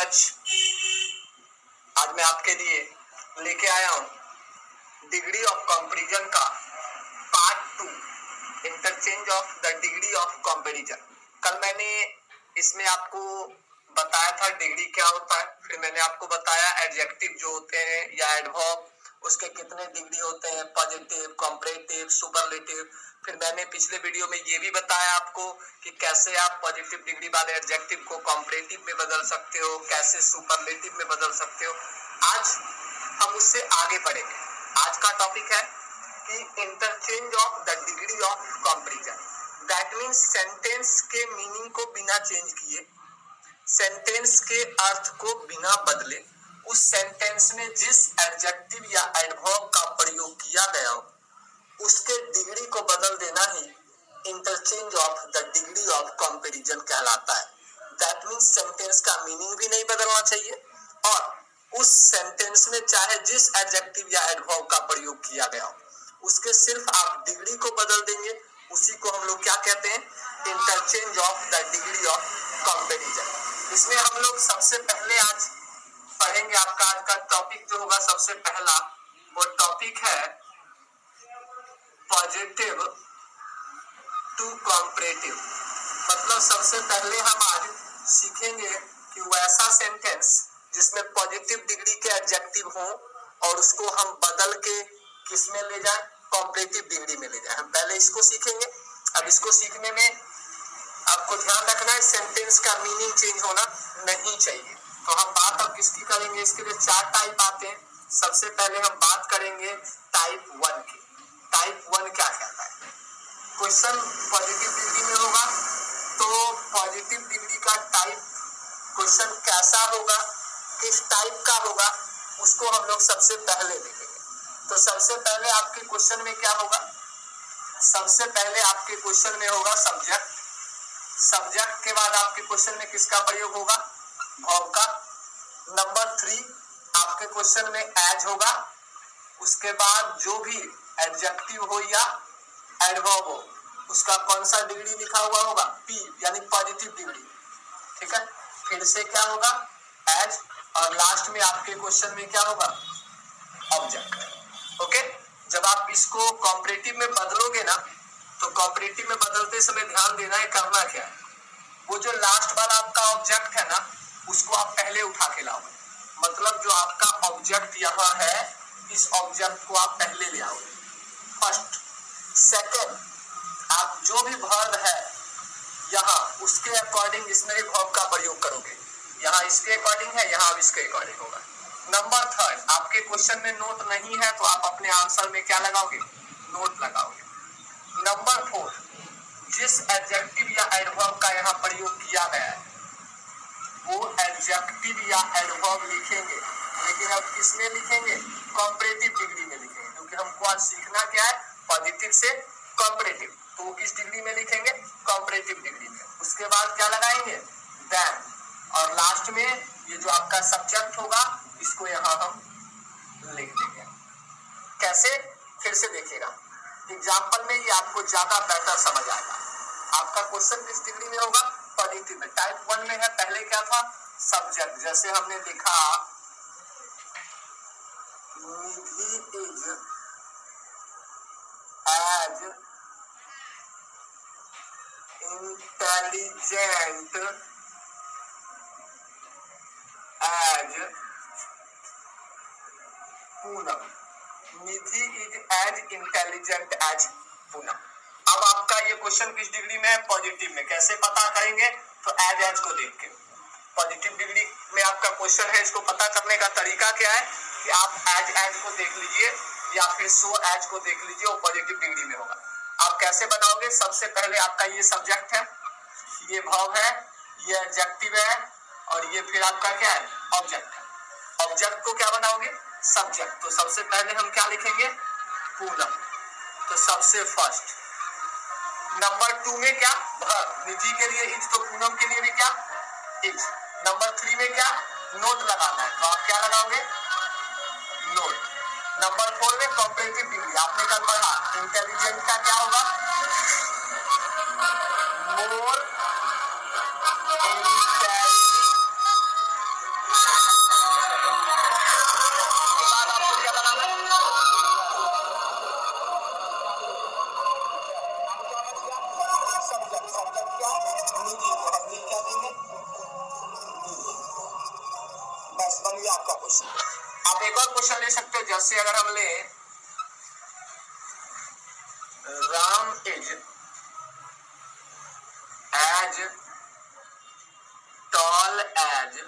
Much. आज मैं आपके लिए लेके आया हूँ डिग्री ऑफ कंपैरिजन का part 2, interchange of the degree of comparison. कल मैंने इसमें आपको बताया था डिग्री क्या होता है, फिर मैंने आपको बताया एडजेक्टिव जो होते हैं या एडवर्ब उसके कितने डिग्री होते हैं, पॉजिटिव, कंपैरेटिव, सुपरलेटिव। फिर मैंने पिछले वीडियो में ये भी बताया आपको कि कैसे आप पॉजिटिव डिग्री वाले एडजेक्टिव को कंपैरेटिव में बदल सकते हो, कैसे सुपरलेटिव में बदल सकते हो। आज हम उससे आगे बढ़ेंगे। आज का टॉपिक है कि interchange of the degree of comparison. That means sentence के मीनिंग को बिना चेंज किए, सेंटेंस के अर्थ को बिना बदले, उस सेंटेंस में जिस एडजेक्टिव या एडवर्ब का प्रयोग किया गया हो उसके डिग्री को बदल देना ही interchange of the degree of comparison कहलाता है। दैट मीन्स सेंटेंस का मीनिंग भी नहीं बदलना चाहिए और उस सेंटेंस में चाहे जिस एडजेक्टिव या एडवर्ब का प्रयोग किया गया हो उसके सिर्फ आप डिग्री को बदल देंगे, उसी को हम लोग क्या कहते हैं, interchange of the degree of comparison. इसमें हम लोग सबसे पहले आज पढ़ेंगे, आपका आज का टॉपिक जो होगा सबसे पहला वो टॉपिक है पॉजिटिव टू कंपैरेटिव। मतलब सबसे पहले हम आज सीखेंगे कि वैसा सेंटेंस जिसमें पॉजिटिव डिग्री के एडजेक्टिव हो और उसको हम बदल के किस में ले जाए, कंपैरेटिव डिग्री में ले जाए। हम पहले इसको सीखेंगे। अब इसको सीखने में आपको ध्यान रखना है सेंटेंस का मीनिंग चेंज होना नहीं चाहिए। तो हम बात अब किसकी करेंगे, इसके लिए 4 टाइप आते हैं। सबसे पहले हम बात करेंगे टाइप 1 की। टाइप 1 क्या कहता है? क्वेश्चन पॉजिटिव डिग्री में होगा तो पॉजिटिव डिग्री का टाइप क्वेश्चन कैसा होगा, किस टाइप का होगा, उसको हम लोग सबसे पहले देखेंगे। तो सबसे पहले आपके क्वेश्चन में क्या होगा, सबसे पहले आपके क्वेश्चन में होगा सब्जेक्ट। सब्जेक्ट के बाद आपके क्वेश्चन में किसका प्रयोग होगा, वर्ब का। नंबर 3 आपके क्वेश्चन में एज होगा। उसके बाद जो भी एडजेक्टिव हो या एडवर्ब हो उसका कौन सा डिग्री लिखा हुआ होगा, पी यानी पॉजिटिव डिग्री। ठीक है, फिर से क्या होगा, एज, और लास्ट में आपके क्वेश्चन में क्या होगा, ऑब्जेक्ट। ओके, जब आप इसको कंपैरेटिव में बदलोगे ना तो कंपैरेटिव में बदलते समय ध्यान देना है करना क्या है, वो जो लास्ट वाला आपका ऑब्जेक्ट है ना उसको आप पहले उठा के लाओगे। मतलब जो आपका ऑब्जेक्ट यहाँ है इस ऑब्जेक्ट को आप पहले ले आओगे, फर्स्ट। सेकंड, आप जो भी वर्ब है यहाँ उसके अकॉर्डिंग इसमें भी वर्ब का प्रयोग करोगे। यहाँ इसके अकॉर्डिंग है, यहाँ इसके अकॉर्डिंग होगा। नंबर 3, आपके क्वेश्चन में नोट नहीं है तो आप अपने आंसर में क्या लगाओगे, नोट लगाओगे। नंबर 4, जिस एडजेक्टिव या एडवर्ब का यहाँ प्रयोग किया गया है वो एडजेक्टिव या एडवर्ब लिखेंगे, लेकिन अब किसमें लिखेंगे, कंपैरेटिव डिग्री में लिखेंगे, क्योंकि हमको आज सीखना क्या है, पॉजिटिव से कंपैरेटिव। तो वो किस डिग्री में लिखेंगे, कंपैरेटिव डिग्री में। उसके बाद क्या लगाएंगे, देन, और लास्ट में ये जो आपका सब्जेक्ट होगा इसको यहाँ हम लिख देंगे। कैसे, फिर से देखिएगा एग्जाम्पल में, ये आपको ज्यादा बेटर समझ आएगा। आपका क्वेश्चन किस डिग्री में होगा, पॉजिटिव में। टाइप 1 में है, पहले क्या था, सब्जेक्ट। जैसे हमने लिखा Nidhi is as intelligent as Poonam. Nidhi is as intelligent as Poonam. अब आपका ये क्वेश्चन किस डिग्री में है, पॉजिटिव में। कैसे पता करेंगे, तो एज को देख के। पॉजिटिव डिग्री में आपका क्वेश्चन है, इसको पता करने का तरीका क्या है कि आप एज को देख लीजिए या फिर सो एज को देख लीजिए, वो पॉजिटिव डिग्री में होगा। आप कैसे बनाओगे, सबसे पहले आपका ये सब्जेक्ट है, ये वर्ब है, ये एडजेक्टिव है और ये फिर आपका क्या है, ऑब्जेक्ट है। ऑब्जेक्ट को क्या बनाओगे, सब्जेक्ट। तो सबसे पहले हम क्या लिखेंगे, पूनम, तो सबसे फर्स्ट। नंबर 2 में क्या, वर्ब, निधि के लिए इज, तो पूनम के लिए भी क्या, इज। नंबर 3 में क्या, नोट लगाना है, तो आप क्या लगाओगे, नोट। नंबर 4 में कंपैरेटिव डिग्री, आपने कल पढ़ा इंटेलिजेंट का क्या होगा, मोर जैसे अगर हम ले Ram is as tall as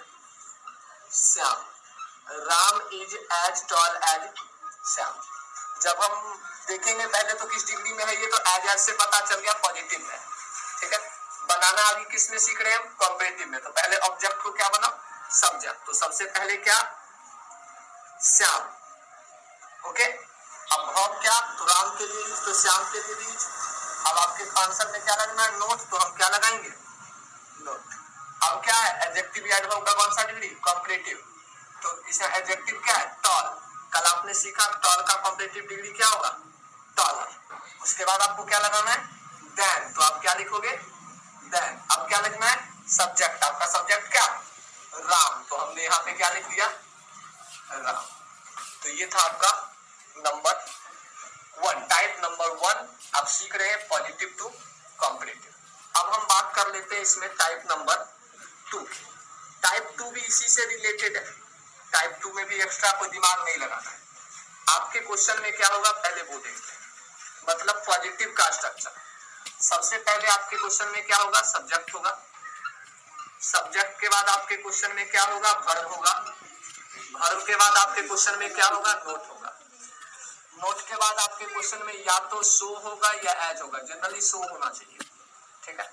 Shyam, Ram is as tall as Shyam. जब हम देखेंगे पहले तो किस डिग्री में है ये, तो एज से पता चल गया पॉजिटिव में, ठीक है। बनाना अभी किस में सीख रहे हैं, कॉम्परेटिव में। तो पहले ऑब्जेक्ट को क्या बना, सब्जेक्ट। तो सबसे पहले क्या, श्याम, ओके। अब वर्ब क्या, तो राम के लिए तो श्याम के लिए भी। अब आपके आंसर में क्या लगना है, नोट, तो हम क्या लगाएंगे, नोट। अब क्या है, एडजेक्टिव या एडवर्ब का कौन सा डिग्री, कॉम्परेटिव। तो इसका एडजेक्टिव क्या है, टॉल। कल आपने सीखा टॉल का कॉम्परेटिव डिग्री क्या होगा, टॉलर। उसके बाद आपको क्या लगाना है, देन। तो आप क्या लिखोगे, देन। अब क्या लिखना है, सब्जेक्ट। आपका सब्जेक्ट क्या, राम। तो हमने यहाँ पे क्या लिख दिया, राम। तो ये था आपका नंबर 1, टाइप नंबर 1 आप सीख रहे हैं, पॉजिटिव टू कॉम्परेटिव। अब हम बात कर लेते हैं इसमें टाइप नंबर 2 की। टाइप 2 भी इसी से रिलेटेड है। टाइप 2 में भी एक्स्ट्रा कोई दिमाग नहीं लगाना है। आपके क्वेश्चन में क्या होगा, पहले वो देखते हैं, मतलब पॉजिटिव का स्ट्रक्चर। सबसे पहले आपके क्वेश्चन में क्या होगा, सब्जेक्ट होगा। सब्जेक्ट के बाद आपके क्वेश्चन में क्या होगा, वर्ब होगा। वर्ब के बाद आपके क्वेश्चन में क्या होगा, नोट होगा। नोट के बाद आपके क्वेश्चन में या तो शो होगा या एज होगा, जनरली शो होना चाहिए, ठीक है।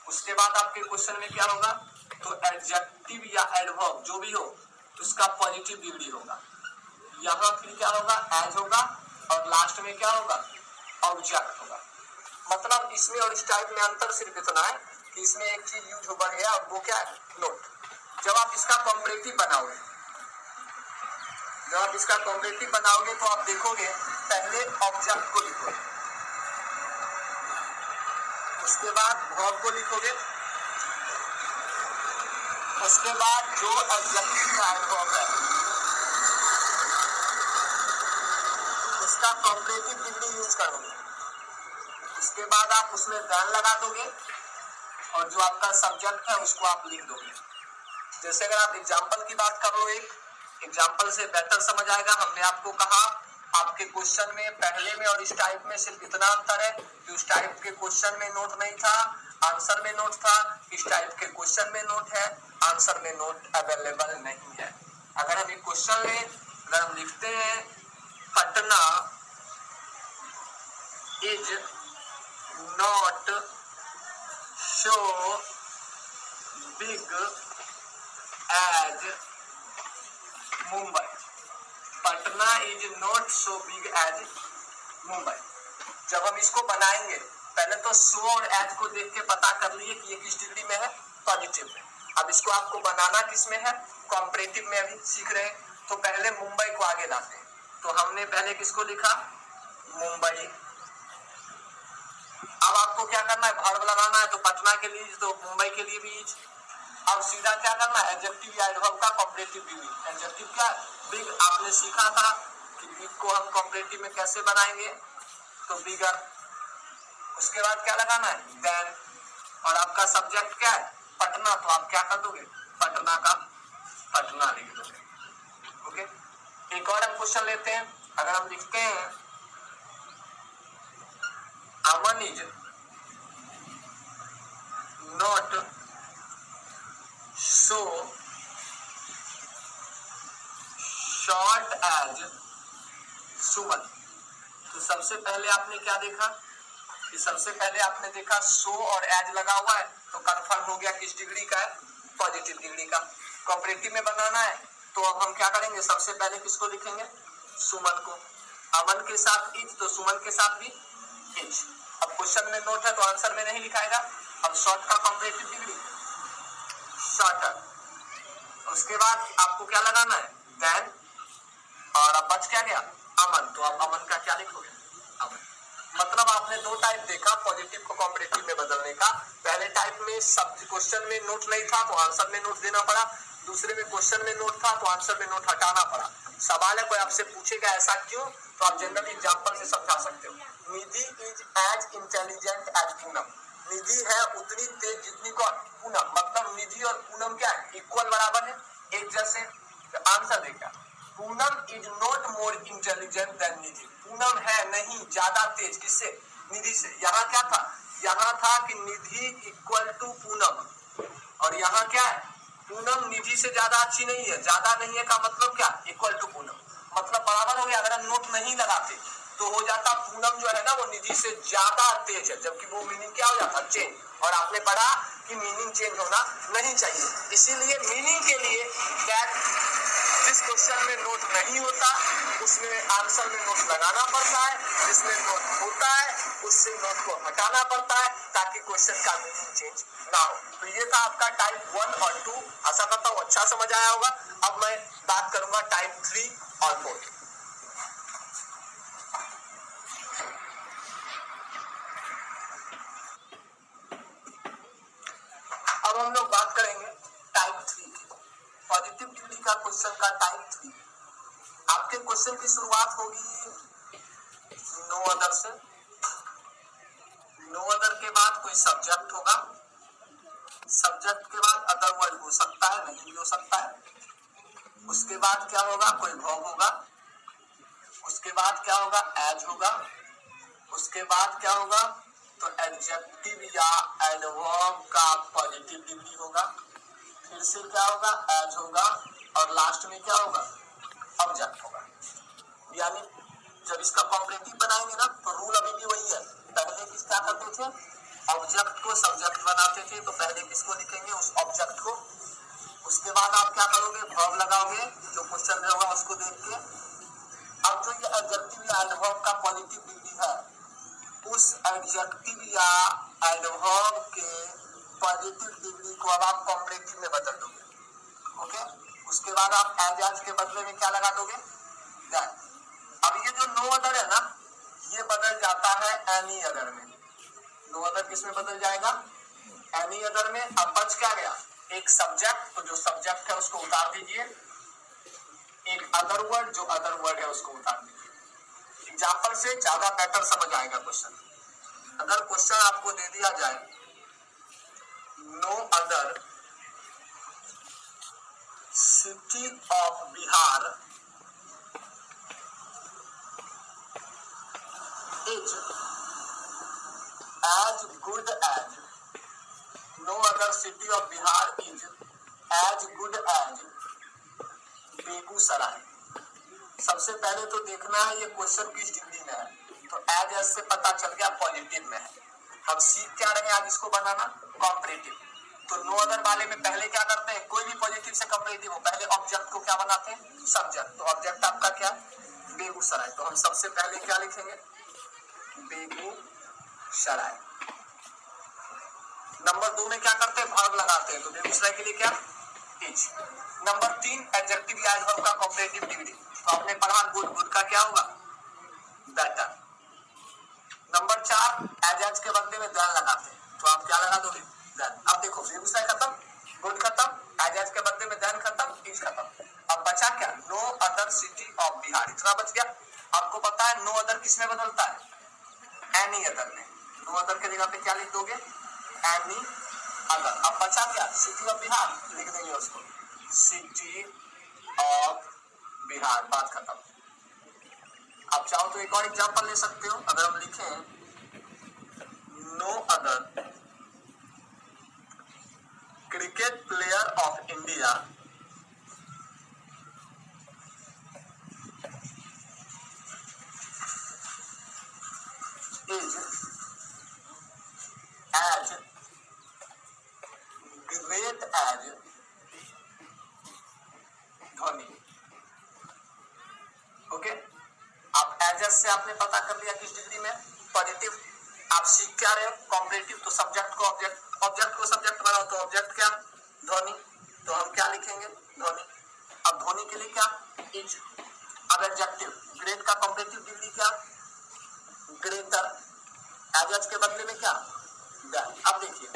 उसके बाद आपके क्वेश्चन में क्या होगा, तो एडजेक्टिव या एडवर्ब जो भी हो उसका पॉजिटिव डिग्री होगा। यहाँ फिर क्या होगा, एज होगा, और लास्ट में क्या होगा, ऑब्जेक्ट होगा। मतलब इसमें और इस टाइप में अंतर सिर्फ इतना है कि इसमें एक चीज यूज होगा गया, वो क्या है, नोट। जब आप इसका कॉम्परेटिव बनाओगे, जब आप इसका कॉम्परेटिव बनाओगे तो आप देखोगे पहले ऑब्जेक्ट को लिखोगे, उसके बाद वर्ब को लिखोगे, उसके बाद जो एडजेक्टिव या एडवर्ब है उसका कॉम्परेटिव डिग्री यूज करोगे। उसके बाद आप उसमें देन लगा दोगे, और जो आपका सब्जेक्ट है उसको आप लिख दोगे। जैसे अगर आप एग्जाम्पल की बात कर लो, एक एग्जाम्पल से बेटर समझ आएगा। हमने आपको कहा आपके क्वेश्चन में पहले में और इस टाइप में सिर्फ इतना अंतर है कि उस टाइप के क्वेश्चन में नोट नहीं था, आंसर में नोट था। इस टाइप के क्वेश्चन में नोट है, आंसर में नोट अवेलेबल नहीं है। अगर हम एक क्वेश्चन में अगर हम लिखते हैं Patna is not so big as Mumbai, Patna is not so big as Mumbai. जब हम इसको बनाएंगे पहले तो सो और एज को देख के पता कर लिए कि ये किस डिग्री में है, पॉजिटिव में। अब इसको आपको बनाना किस में है, कॉम्परेटिव में अभी सीख रहे हैं। तो पहले मुंबई को आगे लाते हैं। तो हमने पहले किसको लिखा, मुंबई। अब आपको क्या करना है, वर्ब लगाना है। तो पटना के लिए तो मुंबई के लिए भी। अब सीधा क्या करना है, एडजेक्टिव या एडवर्ब का कॉम्परेटिव डिग्री। एडजेक्टिव क्या, बिग। आपने सीखा था कि बिग को हम कॉम्परेटिव में कैसे बनाएंगे, तो बिगर। उसके बाद क्या लगाना है, देन। और आपका सब्जेक्ट क्या है, पटना। तो आप क्या कर दोगे, पटना का पटना लिख दोगे, ओके। एक और हम क्वेश्चन लेते हैं। अगर हम लिखते हैं Aman is not so short as Suman. तो सबसे पहले आपने क्या देखा कि सबसे पहले आपने देखा सो और एज लगा हुआ है, तो कंफर्म हो गया किस डिग्री का है, पॉजिटिव डिग्री का। कॉम्परेटिव में बनाना है तो अब हम क्या करेंगे, सबसे पहले किसको लिखेंगे, सुमन को। अमन के साथ इज, तो सुमन के साथ भी इज। अब क्वेश्चन में नोट है तो आंसर में नहीं लिखाएगा। अब शॉर्ट का कॉम्परेटिव डिग्री शॉर्टर। उसके बाद आपको क्या लगाना है, देन। और अब बच क्या गया, अमन। तो आप अमन का क्या लिखोगे, अमन। मतलब आपने दो टाइप देखा पॉजिटिव को कॉम्परेटिव में बदलने का। पहले टाइप में सब क्वेश्चन में नोट नहीं था तो आंसर में नोट देना पड़ा, दूसरे में क्वेश्चन में नोट था तो आंसर में नोट हटाना पड़ा। सवाल है कोई आपसे पूछेगा ऐसा क्यों, तो आप जनरली एग्जांपल से समझा सकते हो। Nidhi is as intelligent as Poonam. Nidhi है उतनी तेज जितनी को पूनम। मतलब निधि और पूनम क्या है, इक्वल, बराबर है, एक जैसे। आंसर देखा Poonam is not more intelligent than Nidhi. Poonam है नहीं ज्यादा तेज किससे? निधि से। यहाँ क्या था? यहाँ था कि निधि इक्वल टू पूनम, और यहाँ क्या है? पूनम निधि से ज्यादा अच्छी नहीं है। ज्यादा नहीं है का मतलब क्या? इक्वल टू पूनम, मतलब बराबर हो गया। अगर हम नोट नहीं लगाते तो हो जाता पूनम जो है ना वो निधि से ज्यादा तेज है, जबकि वो मीनिंग क्या हो जाता? चेंज। और आपने पढ़ा कि मीनिंग चेंज होना नहीं चाहिए, इसीलिए मीनिंग के लिए जिस क्वेश्चन में नोट नहीं होता उसमें आंसर में नोट लगाना पड़ता है, जिसमें नोट होता है उससे नोट को हटाना पड़ता है ताकि क्वेश्चन का मीनिंग चेंज ना हो। तो ये था आपका टाइप 1 और 2। आशा करता हूँ अच्छा समझ आया होगा। अब मैं बात करूंगा टाइप 3 और 4। अब हम लोग बात करेंगे टाइप 3 की, पॉजिटिव डिग्री का क्वेश्चन का टाइप 3। आपके क्वेश्चन की शुरुआत होगी नो अदर से। नो अदर के बाद कोई सब्जेक्ट होगा, सब्जेक्ट के बाद अदर वर्ड हो सकता है, नहीं भी हो सकता है। उसके बाद क्या होगा? कोई वर्ब होगा। उसके बाद क्या होगा? एज होगा। उसके बाद क्या होगा? तो एडजेक्टिव या एडवर्ब का पॉजिटिव डिग्री होगा। फिर से क्या होगा? एज होगा, और लास्ट में क्या होगा? ऑब्जेक्ट होगा। यानी जब इसका कॉम्परेटिव बनाएंगे ना तो रूल अभी भी वही है। पहले किस क्या करते थे? ऑब्जेक्ट को सब्जेक्ट बनाते थे, तो पहले किसको लिखेंगे? उस ऑब्जेक्ट को। उसके बाद आप क्या करोगे? वर्ब लगाओगे, जो क्वेश्चन में होगा उसको देख के। अब जो ये एडजेक्टिव या एडवर्ब का पॉजिटिव डिग्री है, उस एडजेक्टिव या एडवर्ब के पॉजिटिव डिग्री को अब आप कॉम्परेटिव में बदल दोगे। ओके, उसके बाद आप एज के बदले में क्या लगा दोगे? दैट। अब ये जो नो अदर है ना, ये बदल जाता है एनी अदर में। नो अदर किस में बदल जाएगा? एनी अदर में। अब बच क्या गया? एक सब्जेक्ट, तो जो सब्जेक्ट है उसको उतार दीजिए। एक अदर वर्ड, जो अदर वर्ड है उसको उतार दीजिए। एग्जाम्पल से ज्यादा बेटर समझ आएगा क्वेश्चन। अगर क्वेश्चन आपको दे दिया जाए no other city of Bihar is as good as, no other city of Bihar is as good as Begusarai. सबसे पहले तो देखना है ये क्वेश्चन किस डिग्री में है। तो एज से पता चल गया पॉजिटिव में है। हम सीख क्या रहे हैं आज इसको बनाना? कॉम्परेटिव। तो नो अदर वाले में पहले क्या करते हैं? कोई भी पॉजिटिव से कंपैरेटिव हो, पहले ऑब्जेक्ट को क्या बनाते हैं? सब्जेक्ट। तो ऑब्जेक्ट आपका क्या? बेगूसराय। तो हम सबसे पहले क्या लिखेंगे? बेगूसराय। नंबर 2 में क्या करते हैं? वर्ब लगाते हैं। तो बेगूसराय के लिए क्या? इज। नंबर 3 एडजेक्टिव या एडवर्ब का कॉम्परेटिव डिग्री। तो आपने पढ़ा गुड। गुड का क्या होगा? बेटर। नंबर 4 एज के बदले में देन लगाते हैं। तो आप क्या लगा दोगे? देन। अब देखो बेगूसराय खत्म, गुड खत्म, एज के बदले में देन खत्म, इज खत्म। अब बचा क्या? No other city of Bihar. इतना बच गया। आपको पता है नो अदर किस में बदलता है? एनी अदर में। नो अदर के जगह पे क्या लिख दोगे? Any other. अब बचा क्या? सिटी ऑफ बिहार, लिख देंगे उसको सिटी ऑफ बिहार। बात खत्म। आप चाहो तो एक और एग्जांपल ले सकते हो। अगर हम लिखें no other cricket player of India is as great as Dhoni. Okay, आप एज से आपने पता कर लिया किस डिग्री में? पॉजिटिव। आप सीख क्या रहे हो? कॉम्परेटिव। तो सब्जेक्ट को ऑब्जेक्ट, ऑब्जेक्ट को सब्जेक्ट बनाओ। तो ऑब्जेक्ट क्या? धोनी। तो हम क्या लिखेंगे? धोनी। अब धोनी के लिए क्या? इज। अब एडजेक्टिव ग्रेट का कॉम्परेटिव डिग्री क्या? ग्रेटर। एज के बदले में क्या? दैट। अब देखिए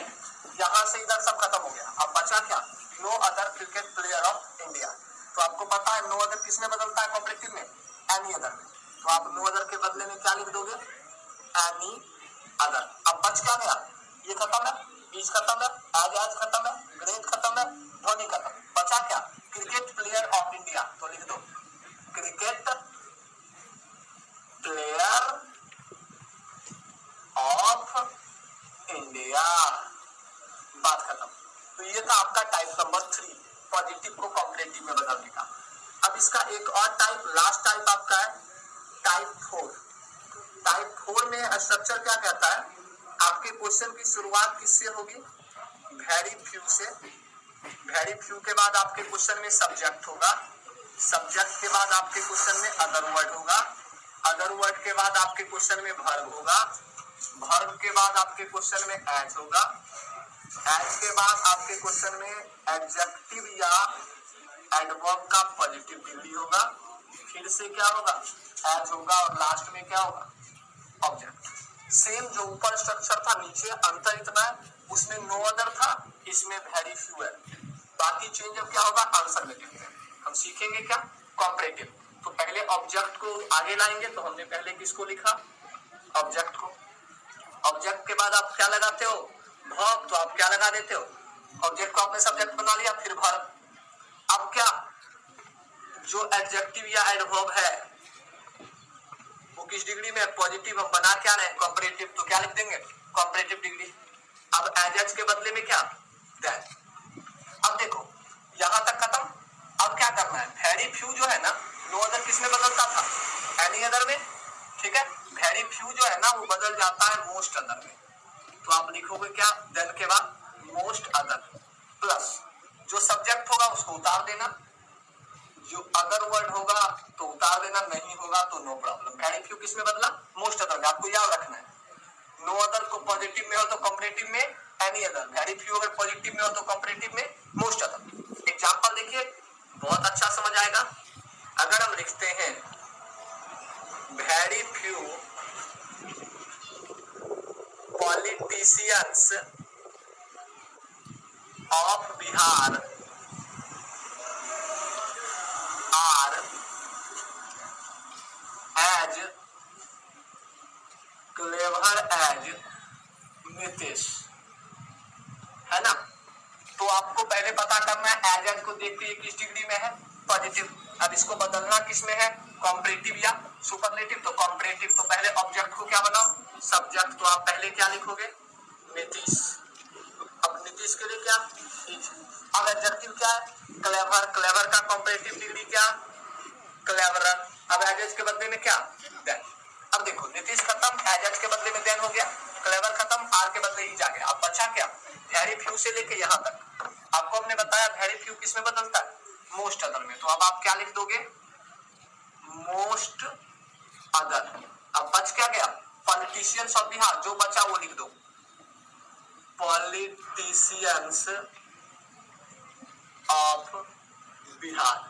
यहां से इधर सब खत्म हो गया। अब बचा क्या? No other cricket player of India. तो आपको पता है नो अदर किस में बदलता है कॉम्परेटिव में? एनी अदर में। तो आप नो अदर के बदले में क्या लिख दोगे? Any other. अब बच क्या गया? ये खत्म है, इज खत्म है, एज खत्म है, ग्रेट खत्म है, धोनी खत्म। बचा क्या? Cricket player of India. तो लिख दो क्रिकेट प्लेयर ऑफ इंडिया। बात खत्म। तो ये था आपका टाइप नंबर 3, पॉजिटिव को कॉम्परेटिव में बदलने का। अब इसका एक और टाइप, लास्ट टाइप आपका है टाइप 4। टाइप 4 में स्ट्रक्चर क्या कहता है, आपके क्वेश्चन की शुरुआत किससे होगी, वेरी फ्यू से। वेरी फ्यू के बाद आपके क्वेश्चन में सब्जेक्ट होगा, सब्जेक्ट के बाद आपके क्वेश्चन में अदर वर्ड होगा, अदर वर्ड के बाद आपके क्वेश्चन में वर्ब होगा, वर्ब के बाद आपके क्वेश्चन में एज होगा, एज के बाद आपके क्वेश्चन में एडजेक्टिव या एडवर्ब का पॉजिटिव डिग्री होगा, फिर से क्या होगा, एज होगा, और लास्ट में क्या होगा, ऑब्जेक्ट। सेम जो ऊपर स्ट्रक्चर था, नीचे अंतर इतना है, उसमें नो अदर था, इसमें वेरी फ्यू है। बाकी चेंज अब क्या होगा, आंसर में देखते हैं। हम सीखेंगे क्या, कॉम्परेटिव। तो पहले ऑब्जेक्ट को आगे लाएंगे, तो हमने पहले किसको लिखा, ऑब्जेक्ट को। ऑब्जेक्ट के बाद आप क्या लगाते हो, वर्ब, तो आप क्या लगा देते हो, ऑब्जेक्ट को आपने सब्जेक्ट बना लिया, फिर वर्ब। अब क्या, जो एडजेक्टिव या एडवर्ब है वो किस डिग्री में, पॉजिटिव। हम बना क्या रहे, कॉम्परेटिव, तो क्या लिख देंगे, कॉम्परेटिव डिग्री। अब एज के बदले में क्या, दैट। अब देखो यहां तक खत्म। अब क्या करना है, वेरी फ्यू जो है ना, नो अदर किस में बदलता था, एनी अदर में, ठीक है। वेरी फ्यू जो है ना वो बदल जाता है मोस्ट अदर में, तो आप लिखोगे क्या, देन के बाद मोस्ट अदर प्लस जो सब्जेक्ट होगा उसको उतार देना, जो अदर वर्ड होगा तो उतार देना, नहीं होगा तो नो प्रॉब्लम। वेरी फ्यू किस में बदला, मोस्ट अदर में। आपको याद रखना है, नो अदर को पॉजिटिव में हो तो कंपैरेटिव में एनी अदर, वेरी फ्यू अगर पॉजिटिव में हो तो कंपैरेटिव में मोस्ट अदर। एग्जांपल देखिए, बहुत अच्छा समझ आएगा। अगर हम लिखते हैं very few politicians of Bihar are as clever as Nitish, है ना। तो आपको पहले पता करना है एज को देख के किस डिग्री में है, पॉजिटिव। अब इसको बदलना किस में है, कॉम्परेटिव या सुपरलेटिव। तो कॉम्परेटिव, तो पहले ऑब्जेक्ट को क्या बनाओ, सब्जेक्ट, तो आप पहले क्या लिखोगे, नीतीश। अब नीतीश के लिए क्या, अब एडजेक्टिव क्या है, क्लेवर, क्लेवर का कॉम्परेटिव डिग्री क्या, क्लेवर। अब एज के बदले में क्या, देन। अब देखो नीतीश खत्म, एज के बदले में देन हो गया, क्लेवर खत्म, आर के बदले ही जा गया। अब बचा क्या, वेरी फ्यू से लेके यहाँ तक। आपको हमने बताया वेरी फ्यू किस में बदलता है, मोस्ट अदर में। तो अब आप क्या लिख दोगे, मोस्ट अदर। अब बच क्या गया, पॉलिटिशियंस ऑफ बिहार, जो बचा वो लिख दो, पॉलिटिशियंस ऑफ बिहार।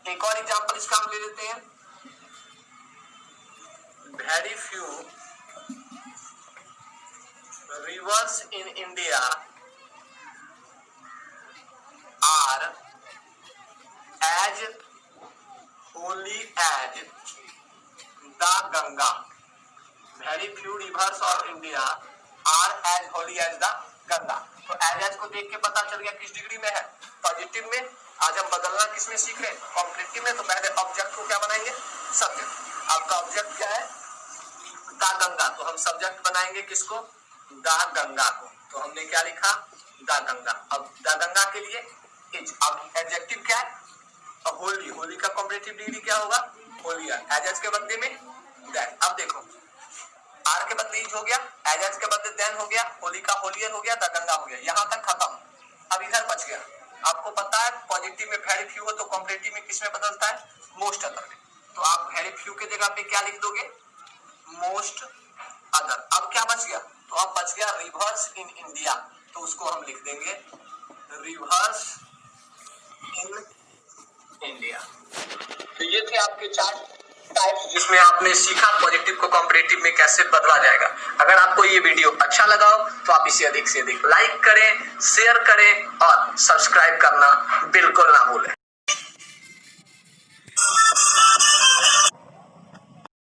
एक और एग्जांपल इसका हम ले लेते हैं, very few rivers in India are as holy as the Ganga. Very few rivers of India are as holy as the Ganga. तो एज को देख के पता चल गया किस डिग्री में है, पॉजिटिव में। आज हम बदलना किस में सीख रहे हैं, कॉम्परेटिव में। तो पहले ऑब्जेक्ट को क्या बनाएंगे, सब्जेक्ट। आपका ऑब्जेक्ट क्या है, द गंगा, तो हम सब्जेक्ट बनाएंगे किसको, द गंगा को। तो हमने क्या लिखा, द गंगा। अब द गंगा के लिए इज। अब एडजेक्टिव क्या है, होली, होली का कॉम्परेटिव डिग्री क्या होगा, होलियर। एज के बदले में दैट। अब देखो आर के बदले इज हो गया, एज के बदले देन हो गया, होली का होलियर हो गया, द गंगा हो गया। यहाँ तक खत्म। अब इधर बच गया, आपको पता है पॉजिटिव में वेरी फ्यू हो तो कॉम्परेटिव में किस में बदलता है, मोस्ट अदर में। तो आप वेरी फ्यू के जगह पे क्या लिख दोगे, मोस्ट अदर। अब क्या बच गया, तो अब बच गया रिवर्स इन इंडिया, तो उसको हम लिख देंगे रिवर्स इन इंडिया। तो ये थे आपके 4 टाइप्स जिसमें आपने सीखा पॉजिटिव को कॉम्परेटिव में कैसे बदला जाएगा। अगर आपको ये वीडियो अच्छा लगा हो तो आप इसे अधिक से अधिक लाइक करें, शेयर करें और सब्सक्राइब करना बिल्कुल ना भूलें।